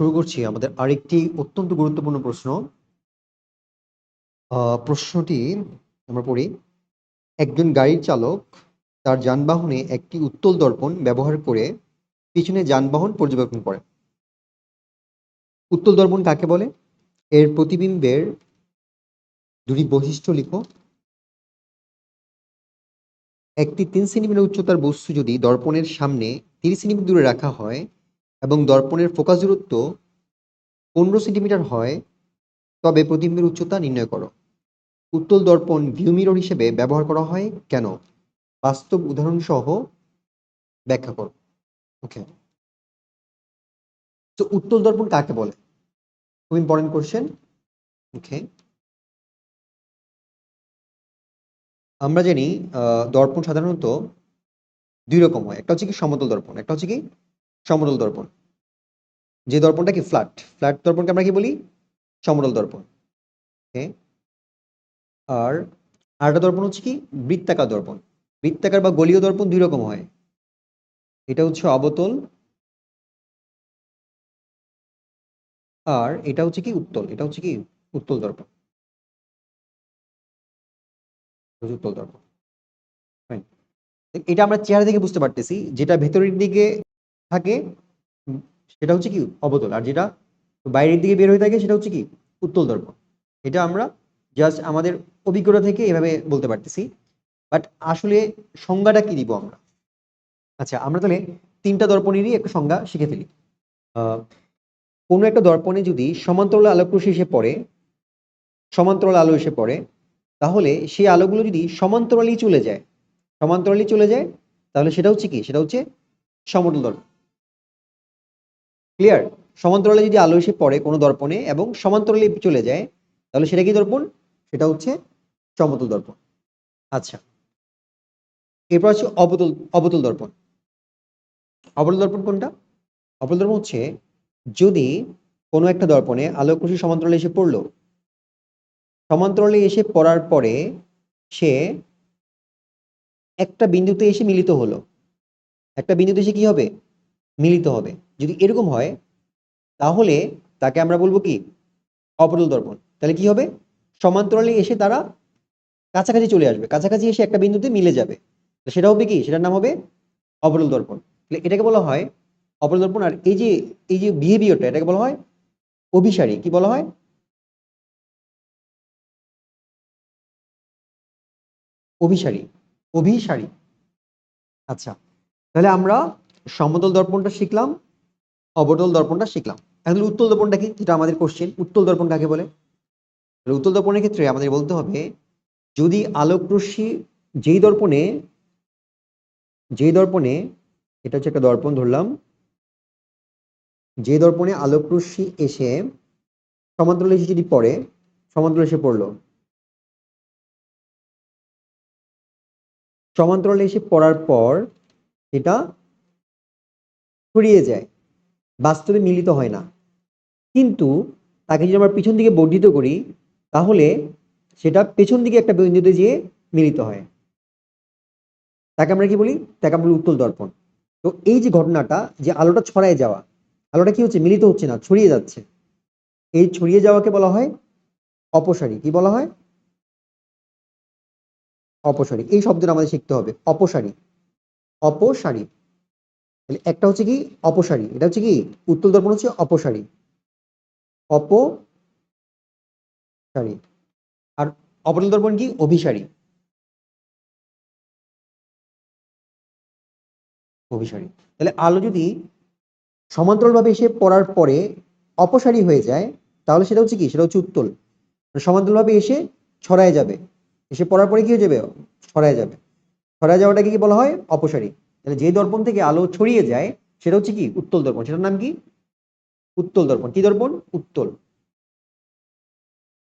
শুরু করছি আমাদের আরেকটি অত্যন্ত গুরুত্বপূর্ণ প্রশ্ন। প্রশ্নটি আমরা পড়ি। একজন গাড়ির চালক তার যানবাহনে একটি উত্তল দর্পণ ব্যবহার করে পিছনে যানবাহন পর্যবেক্ষণ করেন। উত্তল দর্পণ কাকে বলে? এর প্রতিবিম্বের দুটি বৈশিষ্ট্য লিখো। একটি 3 সেন্টিমিটার উচ্চতার বস্তু যদি দর্পণের সামনে 30 সেন্টিমিটার দূরে রাখা হয় এবং দর্পণের ফোকাস দূরত্ব 15 সেন্টিমিটার হয়, তবে প্রতিবিম্বের উচ্চতা নির্ণয় করো। উত্তল দর্পণ ভিউ মিরর হিসেবে ব্যবহার করা হয় কেন? বাস্তব উদাহরণ সহ ব্যাখ্যা করো। ওকে, তো উত্তল দর্পণ কাকে বলে? খুব ইম্পর্টেন্ট কোশ্চেন। ওকে, আমরা জানি দর্পণ সাধারণত দুই রকম হয়। একটা হচ্ছে কি সমতল দর্পণ, একটা হচ্ছে কি সমতল দর্পণ। যে দর্পণটা কি ফ্ল্যাট ফ্ল্যাট দর্পণকে আমরা কি বলি? সমতল দর্পণ। ওকে, আর আরেকটা দর্পণ হচ্ছে কি বৃত্তাকার দর্পণ। বৃত্তাকার বা গোলীয় দর্পণ দুই রকম হয়। এটা হচ্ছে অবতল, আর এটা হচ্ছে কি উত্তল। এটা হচ্ছে কি উত্তল দর্পণ। উত্তল দর্পণ, Fine. এটা আমরা চেহারা থেকে বুঝতে পারতেছি। যেটা ভেতরের দিকে থাকে সেটা হচ্ছে কি অবতল, আর যেটা বাইরের দিকে বের হয়ে থাকে সেটা হচ্ছে কি উত্তল দর্পণ। এটা আমরা জাস্ট আমাদের অভিজ্ঞতা থেকে এভাবে বলতে পারতেছি। বাট আসলে সংজ্ঞাটা কি দিব আমরা? আচ্ছা, আমরা তাহলে তিনটা দর্পণেরই একটা সংজ্ঞা শিখে ফেলি। আহ, কোনো একটা দর্পণে যদি সমান্তরাল আলোকরশ্মি এসে পড়ে, সমান্তরাল আলো এসে পড়ে, তাহলে সেই আলোগুলো যদি সমান্তরালি চলে যায়, তাহলে সেটা হচ্ছে কি? সেটা হচ্ছে সমতল দর্পণ। ক্লিয়ার? সমান্তরালে যদি আলো এসে পড়ে কোনো দর্পণে এবং সমান্তরালে চলে যায়, তাহলে সেটা কি দর্পণ? সেটা হচ্ছে সমতল দর্পণ। আচ্ছা, এরপর হচ্ছে অবতল দর্পণ। অবতল দর্পণ কোনটা? অবতল দর্পণ হচ্ছে যদি কোনো একটা দর্পণে আলোক রশ্মি সমান্তরালে এসে পড়লো, সমান্তরালে এসে পড়ার পরে সে একটা বিন্দুতে এসে মিলিত হলো। একটা বিন্দুতে এসে কি হবে? মিলিত হবে। যদি এরকম হয়, তাহলে তাকে আমরা বলবো কি? অবতল দর্পণ। তাহলে কি হবে? সমান্তরালে এসে তারা কাছাকাছি চলে আসবে, কাছাকাছি এসে একটা বিন্দুতে মিলে যাবে। তো সেটা হবে কি? সেটার নাম হবে অবতল দর্পণ। তাহলে এটাকে বলা হয় অবতল দর্পণ। আর এই যে বিহেভিয়ারটা, এটাকে বলা হয় অভিসারী। কি বলা হয়? অভিসারী। অভিসারী। আচ্ছা, তাহলে আমরা সমতল দর্পণটা শিখলাম, অবতল দর্পণটা শিখলাম। এখন উত্তল দর্পণটা কি, যেটা আমাদের কোশ্চেন, উত্তল দর্পণ কাকে বলে? তাহলে উত্তল দর্পণের ক্ষেত্রে আমাদের বলতে হবে, যদি আলোক রশ্মি যেই দর্পণে যেই দর্পণে এটা হচ্ছে একটা দর্পণ ধরলাম, যে দর্পণে আলোক রশ্মি এসে সমান্তরালে এসে যদি পড়ে, সমান্তরালে এসে পড়লো, সমান্তরালে এসে পড়ার পর এটা ছড়িয়ে যায়, বাস্তবে মিলিত হয় না। কিন্তু তাকে যদি আমরা পিছন দিকে বর্ধিত করি, তাহলে সেটা পেছন দিকে একটা বিন্দুতে যেয়ে মিলিত হয়। তাকে আমরা কি বলি? তাকে আমরা বলি উত্তল দর্পণ। তো এই যে ঘটনাটা, যে আলোটা ছড়ায় যাওয়া, আলোটা কি হচ্ছে? মিলিত হচ্ছে না, ছড়িয়ে যাচ্ছে। এই ছড়িয়ে যাওয়াকে বলা হয় অপসারী। কি বলা হয়? অপসারী। এই শব্দটা আমাদের শিখতে হবে, অপসারী। অপসারী। তাহলে একটা হচ্ছে কি অপসারী, এটা হচ্ছে কি উত্তল দর্পণ হচ্ছে অপসারী। অপসারী। আর অবতল দর্পণ কি? অভিসারী। অভিসারী। তাহলে আলো যদি সমান্তরালভাবে এসে পড়ার পরে অপসারী হয়ে যায়, তাহলে সেটা হচ্ছে কি? সেটা হচ্ছে উত্তল। সমান্তরালভাবে এসে ছড়ায় যাবে, এসে পড়ার পরে কি হয়ে যাবে? ছড়ায় যাবে। ছড়ায় যাওয়াটাকে কি বলা হয়? অপসারী। তাহলে যে দর্পণ থেকে আলো ছড়িয়ে যায় সেটা হচ্ছে কি? উত্তল দর্পণ। সেটার নাম কি? উত্তল দর্পণ। কি দর্পণ? উত্তল।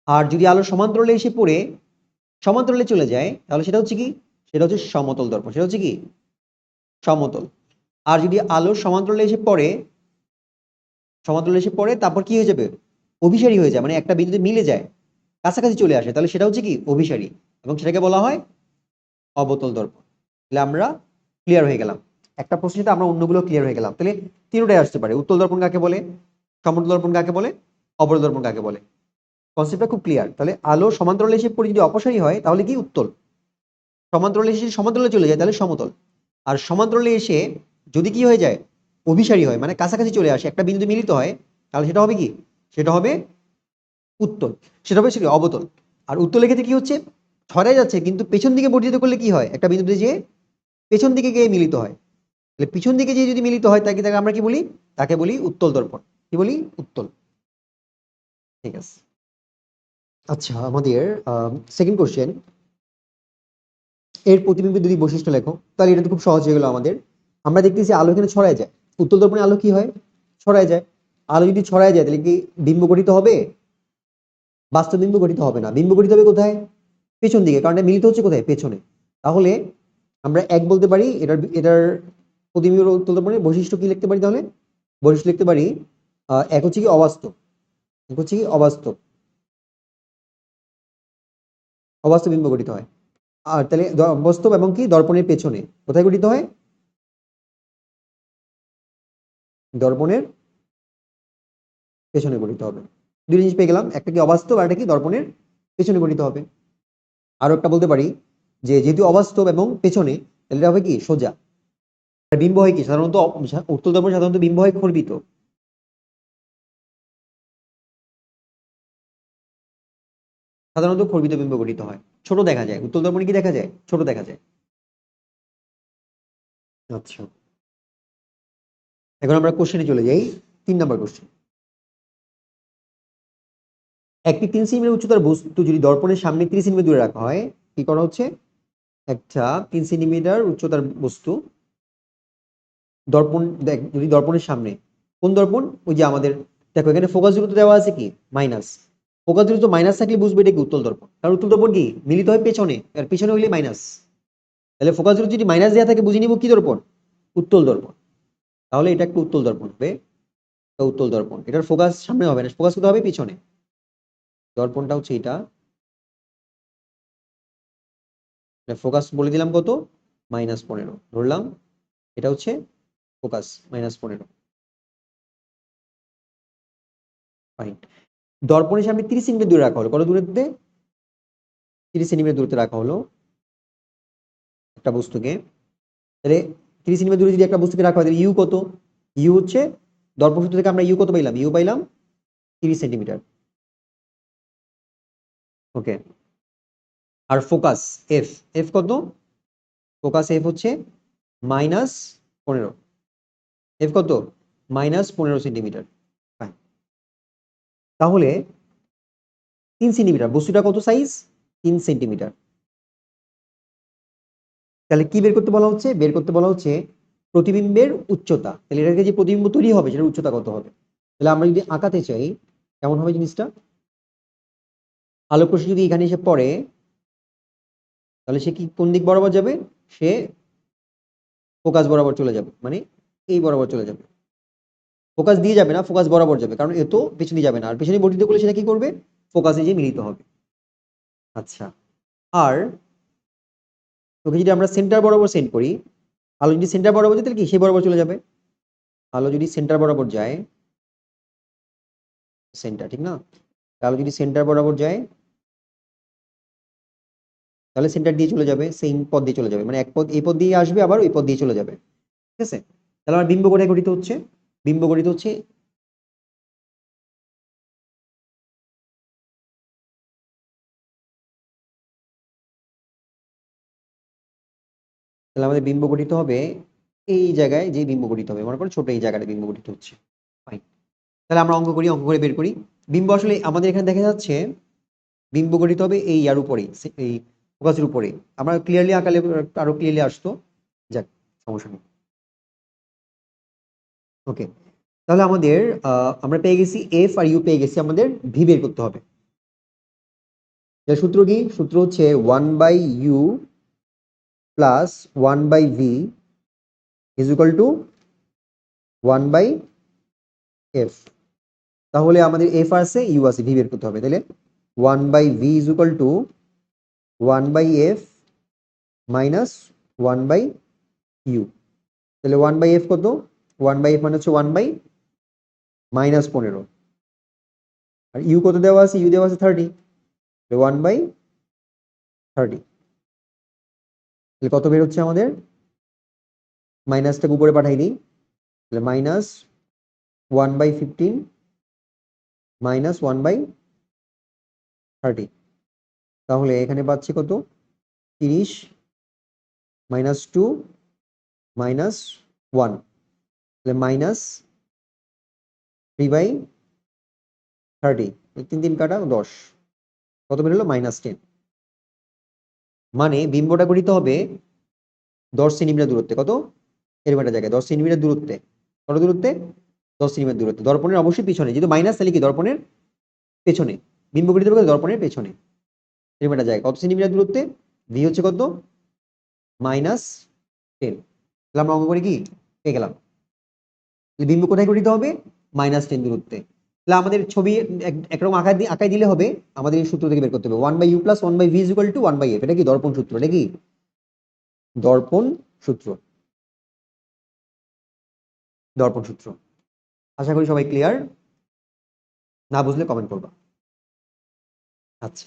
আর যদি আলো সমান্তরালে এসে পড়ে সমান্তরালে চলে যায়, তাহলে সেটা হচ্ছে কি? সেটা হচ্ছে সমতল দর্পণ। সেটা হচ্ছে কি? সমতল। আর যদি আলো সমান্তরালে এসে পড়ে, তারপর কি হয়ে যাবে? অভিসারী হয়ে যায়, মানে একটা বিন্দুতে মিলে যায়, কাছাকাছি চলে আসে, তাহলে সেটা হচ্ছে কি? অভিসারী। এবং সেটাকে বলা হয় অবতল দর্পণ। তাহলে আমরা ক্লিয়ার হয়ে গেলাম। একটা প্রশ্নে আমরা অন্যগুলো ক্লিয়ার হয়ে গেলাম। তাহলে তিনটাই আসতে পারে। উত্তল দর্পণ কাকে বলে? সমতল দর্পণ কাকে বলে, অবতল দর্পণ কাকে বলে। কনসেপ্টটা খুব ক্লিয়ার। তাহলে আলো সমান্তরালে এসে পড়ে যদি অপসারী হয় তাহলে কি উত্তল, সমান্তরালে এসে সমান্তরালে চলে যায় তাহলে সমতল, আর সমান্তরালে এসে যদি কি হয়ে যায় অভিসারী হয় মানে কাছাকাছি চলে আসে একটা বিন্দু মিলিত হয় তাহলে সেটা হবে কি, সেটা হবে উত্তল, সেটা হবে সেটি অবতল। আর উত্তলের ক্ষেত্রে কি হচ্ছে ছড়াই যাচ্ছে কিন্তু পেছন দিকে বর্ধিত করলে কি হয় একটা বিন্দুতে যে পেছন দিকে গিয়ে মিলিত হয়, তাহলে পিছন দিকে যে যদি মিলিত হয় তাকে তাকে আমরা কি বলি, তাকে বলি উত্তল দর্পণ, কি বলি উত্তল। ঠিক আছে, আচ্ছা আমাদের সেকেন্ড কোশ্চেন, এর প্রতিবিম্বের দুটি বৈশিষ্ট্য লেখো। তাহলে এটা তো খুব সহজ হয়ে গেল আমাদের। আমরা দেখতেছি আলো এখানে ছড়ায় যায়, উত্তল দর্পণে আলো কি হয় ছড়ায় যায়। আলো যদি ছড়ায় যায় তাহলে কি বিম্ব গঠিত হবে, বাস্তব বিম্ব গঠিত হবে না, বিম্ব গঠিত হবে কোথায়, পেছন দিকে, কারণ এটা মিলিত হচ্ছে কোথায় পেছনে। তাহলে আমরা এক বলতে পারি এটার এটার প্রতিবিম্ব উত্তল দর্পণের বৈশিষ্ট্য কি লিখতে পারি, তাহলে বৈশিষ্ট্য লিখতে পারি এক হচ্ছে কি অবাস্তব, এক হচ্ছে কি অবাস্তব, অবাস্তব বিম্ব গঠিত হয়। আর তাহলে বাস্তব এবং কি দর্পণের পেছনে কোথায় গঠিত হয়, দর্পণের পেছনে গঠিত হবে। দুই জিনিস পেয়ে গেলাম, একটা কি অবাস্তব আর একটা কি দর্পণের পেছনে গঠিত হবে। আরো একটা বলতে পারি যে যেহেতু অবাস্তব এবং পেছনে তাহলে এটা হবে কি সোজা। আর বিম্ব হয় কি সাধারণত উত্তল দর্পণ সাধারণত বিম্ব হয় খর্বিত, সাধারণত খর্বিত বিম্ব গঠিত হয়, ছোট দেখা যায়, উত্তল দর্পণে কি দেখা যায় ছোট দেখা যায়। আচ্ছা, এখন আমরা কোশ্চেনে চলে যাই, 3 নম্বর কোশ্চেন। একটি 3 সেমি উচ্চতার বস্তু যদি দর্পণের সামনে 30 সেমি দূরে রাখা হয়, কি করা হচ্ছে, একটা 3 সেন্টিমিটার উচ্চতার বস্তু দর্পণ দেখ যদি দর্পণের সামনে, কোন দর্পণ, ওই যে আমাদের দেখো এখানে ফোকাস দূরত্ব দেওয়া আছে কি মাইনাস, ফোকাস দূরত্ব মাইনাস থাকলে বুঝবে এটা কি উত্তল দর্পণ, কারণ উত্তল দর্পণ কি মিলিত হয় পেছনে, আর পেছনে হইলে মাইনাস, তাহলে ফোকাস দূরত্ব যদি মাইনাস দেওয়া থাকে বুঝে নিব কি দর্পণ, উত্তল দর্পণ। তাহলে এটা একটা উত্তল দর্পণ হবে, উত্তল দর্পণ, এটার ফোকাস সামনে হবে না, ফোকাস কোথায় হবে পিছনে, দর্পণটা হচ্ছে এটা, ফোকাস বলে দিলাম কত -15 ধরলাম, এটা হচ্ছে ফোকাস -15। ফাইন, দর্পণের সামনে 30 সেন্টিমিটার দূরে রাখা হলো, কত দূরত্বে, 30 সেন্টিমিটার দূরত্বে রাখা হলো একটা বস্তুকে। তাহলে 30 সেন্টিমিটার দূরে যদি একটা বস্তুকে রাখা হয় তাহলে ইউ কত, ইউ হচ্ছে দর্পণ সূত্র থেকে আমরা ইউ কত পাইলাম, ইউ পাইলাম 30 সেন্টিমিটার। ওকে, আর ফোকাস এফ, এফ কত, ফোকাস এফ হচ্ছে -15, এফ কত -15 সেন্টিমিটার। তাহলে 3 সেন্টিমিটার, বস্তুটা কত সাইজ 3 সেন্টিমিটার। তাহলে কি বের করতে বলা হচ্ছে, বের করতে বলা হচ্ছে প্রতিবিম্বের উচ্চতা, তাহলে এটাকে যে প্রতিবিম্ব তৈরি হবে সেটার উচ্চতা কত হবে। তাহলে আমরা যদি আঁকাতে চাই কেমন হবে জিনিসটা, আলোক রশ্মি যদি এখানে এসে পড়ে তাহলে সে কি কোন দিক বরাবর যাবে, সে ফোকাস বরাবর চলে যাবে, মানে এই বরাবর চলে যাবে, ফোকাস দিয়ে যাবে না, ফোকাস বরাবর যাবে, কারণ এ তো পেছনে যাবে না, আর পেছনে বর্ধিত করলে সেটা কি করবে ফোকাসে যে মিলিত হবে। আচ্ছা, আর তোকে যদি আমরা সেন্টার বরাবর সেন্ড করি, আলো যদি সেন্টার বরাবর যায় তাহলে কি সেই বরাবর চলে যাবে, আলো যদি সেন্টার বরাবর যায়, সেন্টার ঠিক না, আলো যদি সেন্টার বরাবর যায় তাহলে সেন্টার দিয়ে চলে যাবে, সেম পথ দিয়ে চলে যাবে, মানে এক পথ এই পথ দিয়ে আসবে আবার ওই পথ দিয়ে চলে যাবে। ঠিক আছে, তাহলে আমার বিম্ব কোথায় গঠিত হচ্ছে, বিম্ব গঠিত হচ্ছে তাহলে আমাদের বিম্ব গঠিত হবে এই জায়গায়, যে বিম্ব গঠিত হবে মনে করো ছোট এই জায়গাটা বিম্ব গঠিত হচ্ছে। ফাইন, তাহলে আমরা অঙ্ক করি, অঙ্ক করে বের করি। বিম্ব আসলে আমাদের এখানে দেখা যাচ্ছে বিম্ব গঠিত হবে এই ইয়ার উপরেই, এই ফোকাসের উপরেই, আমরা ক্লিয়ারলি আঁকালে আরো ক্লিয়ারলি আসতো, যাক সমস্যা নেই। ওকে, তাহলে আমাদের আমরা পেয়ে গেছি এফ আর ইউ পেয়ে গেছি, আমাদের ভি বের করতে হবে। সূত্র কি, সূত্র হচ্ছে 1/u plus 1/v is equal two 1/f। তাহলে আমাদের এফ আছে ইউ আছে, ভি বের করতে হবে, তাহলে 1/v is equal two 1/f minus 1/u। তাহলে 1/f কত, 1/f মানে হচ্ছে 1/, -15, আর ইউ কত দেওয়া আছে? ইউ দেওয়া আছে 30, 1/30। তাহলে কত বের হচ্ছে আমাদের? মাইনাসটাকে উপরে পাঠাই দিই, তাহলে -1/15 -1/30। তাহলে এখানে পাচ্ছি কত? 30 -2 -1, তাহলে -3/30। 3 কাটা 10, কত বের হলো? -10। মানে বিম্বটা গঠিত হবে 10 সেন্টিমিটার দূরত্বে। কত? এরকম একটা জায়গায় 10 সেন্টিমিটার দূরত্বে। কত দূরত্বে? 10 সেন্টিমিটার দূরত্বে। দর্পণের অবশ্যই পিছনে, যেহেতু মাইনাস তাহলে কি দর্পণের পেছনে। বিম্ব গঠিত হবে দর্পণের পেছনে, এরকম একটা জায়গায়। কত সেন্টিমিটার দূরত্বে? ভি হচ্ছে কত? -10। তাহলে আমরা অঙ্ক করে কি পেয়ে গেলাম? বিম্ব কোথায় গঠিত হবে? -10 দূরত্বে। তাহলে আমাদের ছবি একরকম আঁকায় দিলে হবে। আমাদের এই সূত্র থেকে বের করতে হবে 1/u + 1/v = 1/f। এটা কি দর্পণ সূত্র? এটা কি দর্পণ সূত্র? দর্পণ সূত্র। আশা করি সবাই ক্লিয়ার। না বুঝলে কমেন্ট করবা। আচ্ছা,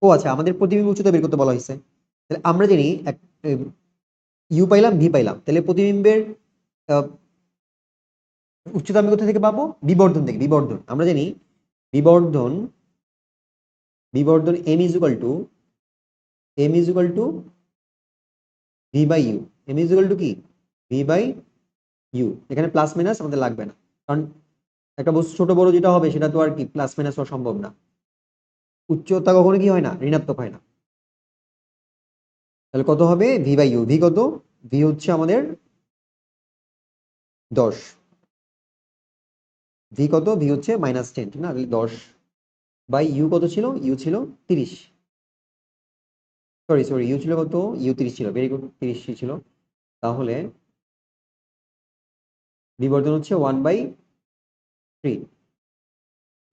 ও আচ্ছা, আমাদের প্রতিবিম্ব উচ্চতা বের করতে বলা হয়েছে। তাহলে আমরা জানি ইউ পাইলাম, ভি পাইলাম, তাহলে প্রতিবিম্বের উচ্চতা আমি কোথা থেকে পাবো? বিবর্ধন থেকে। বিবর্ধন আমরা জানি, বিবর্ধন বিবর্ধন m = v/u। m = কি? v/u। এখানে প্লাস মাইনাস আমাদের লাগবে না, কারণ একটা বস্তু ছোট বড় যেটা হবে সেটা তো আর কি প্লাস মাইনাস হওয়া সম্ভব না। উচ্চতা কখনো কি হয় না? ঋণাত্মক হয় না। তাহলে কত হবে? v/u। ভি কত? ভি হচ্ছে আমাদের 10। ভি কত? ভি হচ্ছে -10, ঠিক না? 10/u কত ছিল? ইউ ছিল 30। সরি সরি, ইউ ছিল কত? ইউ 30 ছিল। ভেরি গুড, 30 ছিল। তাহলে বিবর্ধন হচ্ছে 1/3।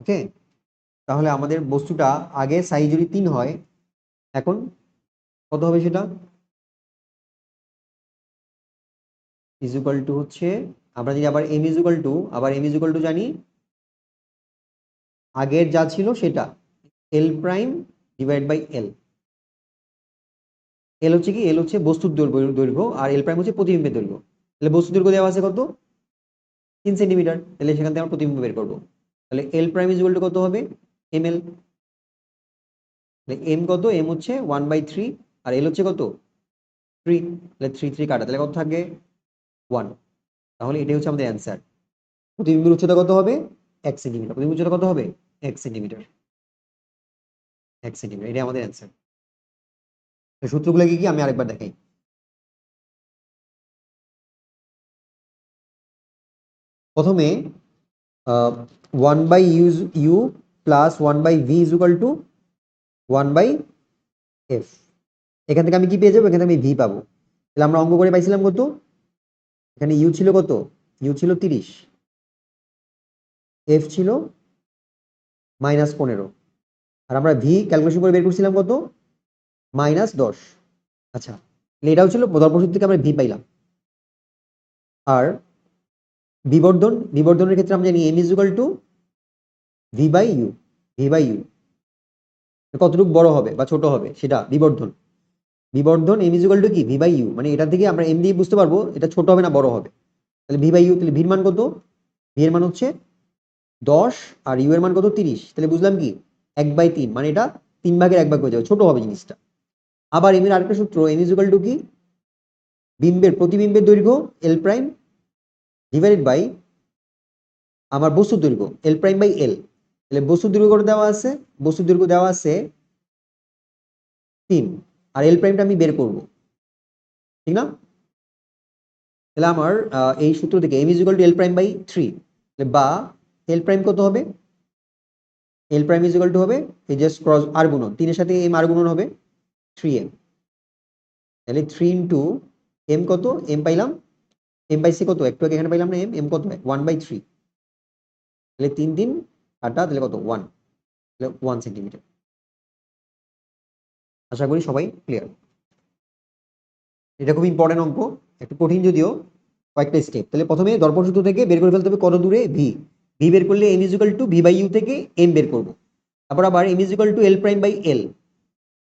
ওকে, তাহলে আমাদের বস্তুটা আগে সাইজ যদি 3 হয়, এখন কত হবে সেটা? হচ্ছে, আমরা জানি আবার m জানি আগের যা ছিল সেটা l prime divide by l। L হচ্ছে কি? এল হচ্ছে বস্তুর দৈর্ঘ্য, আর এল প্রাইম হচ্ছে প্রতিবিম্বের দৈর্ঘ্য। তাহলে বস্তুর দৈর্ঘ্য দেওয়া আছে কত? 3 সেন্টিমিটার। তাহলে সেখান থেকে আমরা প্রতিবিম্ব বের করবো। তাহলে এল প্রাইম কত হবে? ml। তাহলে এম কত? এম হচ্ছে 1/3, আর এল হচ্ছে কত? 3। তাহলে 3 3 কাটা, তাহলে কত থাকবে? 1। তাহলে এটাই হচ্ছে আমাদের অ্যান্সার। প্রতিবিম্বের উচ্চতা কত হবে? 1 সেন্টিমিটার। প্রতিবিম্বের উচ্চতা কত হবে? 1 সেন্টিমিটার। 1 সেন্টিমিটার, এটাই আমাদের অ্যান্সার। সূত্রগুলো কি কি আমি আরেকবার দেখাই। প্রথমে 1/u প্লাস 1/v = 1/f। এখান থেকে আমি কি পেয়ে যাবো? এখান থেকে আমি ভি পাবো। তাহলে আমরা অঙ্ক করে পাইছিলাম কত? এখানে ইউ ছিল কত? ইউ ছিল 30, এফ ছিল -15, আর আমরা ভি ক্যালকুলেশন করে বের করছিলাম কত? -10। আচ্ছা, এটাও ছিল দর্পণ সূত্র থেকে আমরা ভি পাইলাম। আর বিবর্ধনের ক্ষেত্রে আমরা জানি m = v/u। v/u কতটুকু বড় হবে বা ছোট হবে সেটা বিবর্ধন। m = কি? v/u। মানে এটা থেকে আমরা এম দিয়ে বুঝতে পারবো এটা ছোট হবে না বড় হবে। তাহলে v/u, তাহলে ভির মান কত? ভি এর মান হচ্ছে 10, আর ইউ এর মান কত? 30। তাহলে বুঝলাম কি 1/3, মানে এটা 3 ভাগের 1 ভাগ হয়ে যাবে, ছোট হবে জিনিসটা। আবার এম এর আরেকটা সূত্র, m = কি? প্রতিবিম্বের দৈর্ঘ্য এল প্রাইম ডিভাইডেড বাই আমার বস্তুর দৈর্ঘ্য এল প্রাইম বাই এল। তাহলে বস্তুর দৈর্ঘ্য কত দেওয়া আছে? বস্তুর দৈর্ঘ্য দেওয়া আছে 3, আর এল প্রাইমটা আমি বের করব, ঠিক না? তাহলে আমার এই সূত্র থেকে m = l'/3, বা এল প্রাইম কত হবে? এল প্রাইম হবে এই জাস্ট ক্রস আর গুণন, 3 এর সাথে m আর গুণন হবে 3m। তাহলে 3 ইনটু m কত? m পাইলাম, m পাইছি কত? একটু আগে এখানে পাইলাম না m কত হয়? 1/3। তাহলে 3 3 কাটা, তাহলে কত? 1। তাহলে 1 সেন্টিমিটার। আশা করি সবাই ক্লিয়ার। এটা খুব ইম্পর্টেন্ট অঙ্ক, একটু কঠিন যদিও, কয়েকটা স্টেপ। তাহলে প্রথমে দর্পণ সূত্র থেকে বের করে ফেলতে হবে কত দূরে ভি। ভি বের করলে M is equal to V by U থেকে এম বের করবো। তারপর আবার M is equal to L prime by L.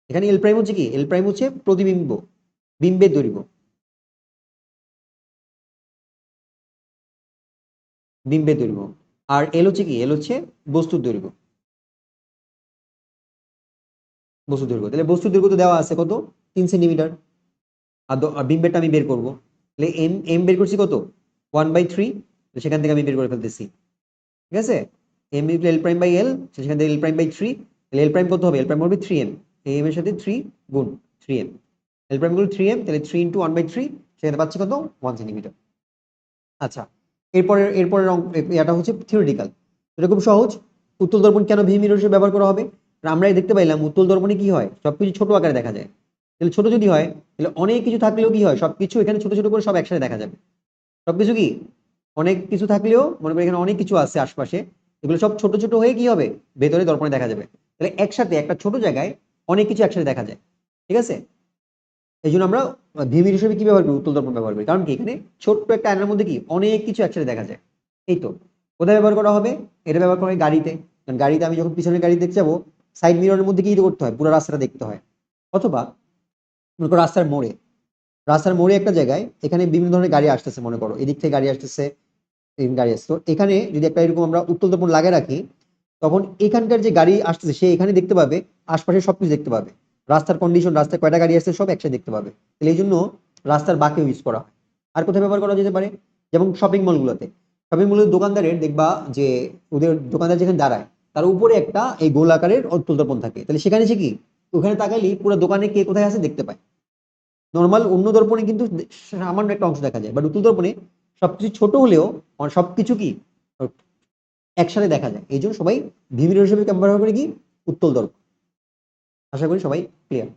এখানে এল প্রাইম হচ্ছে কি? এল প্রাইম হচ্ছে প্রতিবিম্ব, বিম্বের দৈর্ঘ্য, বিম্বের দৈর্ঘ্য। আর এল হচ্ছে কি? এল হচ্ছে বস্তুর দৈর্ঘ্য, বস্তুর দৈর্ঘ্য। তাহলে বস্তুর দৈর্ঘ্য তো দেওয়া আছে কত? 3 সেন্টিমিটার। আর বিম্বেরটা আমি বের করবো। তাহলে এম এম বের করছি কত? 1/3। সেখান থেকে আমি বের করে ফেলতেছি, ঠিক আছে? M equal L prime by L, সেখান থেকে এল প্রাইম বাই 3। তাহলে এল প্রাইম কত হবে? এল প্রাইম হবে 3m। এম এর সাথে 3 গুণ 3m। এল প্রাইম গুলো 3m, তাহলে 3 ইন্টু 1/3, সেখানে পাচ্ছি কত? 1 সেন্টিমিটার। আচ্ছা, এরপরের এটা হচ্ছে থিওরিটিক্যাল। এটা খুব সহজ। উত্তল দর্পণ কেন ভি মিরর হিসেবে ব্যবহার করা হবে? কারণ আমরাই দেখতে পাইলাম উত্তল দর্পণে কি হয়, সবকিছু ছোট আকারে দেখা যায়। তাহলে ছোট যদি হয়, তাহলে অনেক কিছু থাকলেও কি হয়, সবকিছু এখানে ছোট ছোট করে সব একসাথে দেখা যাবে। সবকিছু কি, অনেক কিছু থাকলেও মনে করি এখানে অনেক কিছু আছে আশপাশে, এগুলো সব ছোট ছোট হয়ে কি হবে, ভেতরে দর্পণে দেখা যাবে। তাহলে একসাথে একটা ছোট জায়গায় অনেক কিছু একসাথে দেখা যায়, ঠিক আছে? এই জন্য আমরা ভিমির হিসেবে কি ব্যবহার করি? উত্তল দর্পণ ব্যবহার করি। কারণ কি, এখানে ছোট্ট একটা আয়নার মধ্যে কি অনেক কিছু একসাথে দেখা যায়। এই তো। কোথায় ব্যবহার করা হবে? এটা ব্যবহার করা হয় গাড়িতে। কারণ গাড়িতে আমি যখন পিছনের গাড়ি দেখতে যাবো, সাইড মিররের মধ্যে কি করতে হয়? পুরো রাস্তাটা দেখতে হয়। অথবা মনে করো রাস্তার মোড়ে, রাস্তার মোড়ে একটা জায়গায় এখানে বিভিন্ন ধরনের গাড়ি আসতেছে, মনে করো এদিক থেকে গাড়ি আসতেছে, গাড়ি আসছে, তো এখানে যদি একটা এরকম আমরা উত্তল দর্পণ লাগিয়ে রাখি, তখন এখানকার যে গাড়ি আসতেছে সে এখানে দেখতে পাবে, আশপাশে সবকিছু দেখতে পাবে, রাস্তার কন্ডিশন, রাস্তায় কয়টা গাড়ি আসছে সব একসাথে দেখতে পাবে। তাহলে এই জন্য রাস্তার বাঁকে ইউজ করা হয়। আর কোথায় ব্যবহার করা যেতে পারে? যেমন শপিং মলগুলোতে। শপিং মলের দোকানদারের দেখবা যে ওদের দোকানদার যেখানে দাঁড়ায় তার উপরে একটা এই গোল আকারের উত্তল দর্পণ থাকে। তাহলে সেখানে সে কি, ওখানে তাকালেই পুরো দোকানে কে কোথায় আছে দেখতে পায়। নর্মাল অন্য দর্পণে কিন্তু সামান্য একটা অংশ দেখা যায়, বাট উত্তল দর্পণে সবকিছু ছোট হলেও সবকিছু কি একসাথে দেখা যায়। এই জন্য সবাই ভিমিরর হিসেবে ব্যবহার করে কি, উত্তল দর্পণ। আশা করি সবাই ক্লিয়ার।